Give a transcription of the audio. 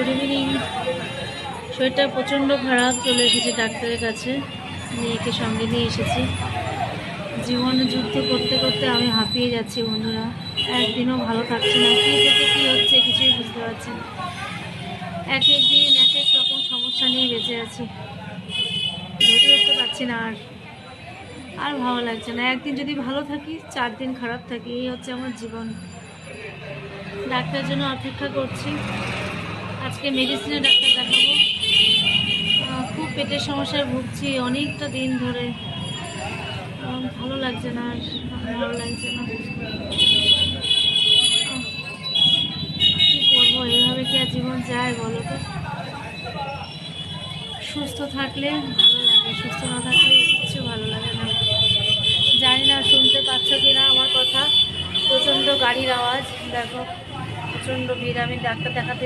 Good evening. শরীরটা প্রচণ্ড খারাপ, চলে এসেছি ডাক্তারের কাছে, মেয়েকে সঙ্গে নিয়ে এসেছি। জীবনে যুদ্ধ করতে করতে আমি হাঁপিয়ে যাচ্ছি বন্ধুরা, একদিনও ভালো থাকছে না, কী থেকে কী হচ্ছে কিছুই বুঝতে পারছি না। এক এক দিন এক এক রকম সমস্যা নিয়ে বেঁচে আছি, ধৈর্য ধরতে পারছি না। আর ভালো লাগছে না, একদিন যদি ভালো থাকি 4 দিন খারাপ থাকি, এই হচ্ছে আমার জীবন। ডাক্তারের জন্য অপেক্ষা করছি, আজকে মেডিসিনের ডাক্তার দেখাবো। খুব পেটের সমস্যায় ভুগছি অনেকটা দিন ধরে, ভালো লাগছে না, আর ভালো লাগছে না। কী করবো, এইভাবে কি আর জীবন যায় বলো তো? সুস্থ থাকলে ভালো লাগে, সুস্থ না থাকলে কিচ্ছু ভালো লাগে না। জানি না শুনতে পাচ্ছ কি না আমার কথা, প্রচণ্ড গাড়ির আওয়াজ, দেখো প্রচণ্ড ভিড়। আমি ডাক্তার দেখাতে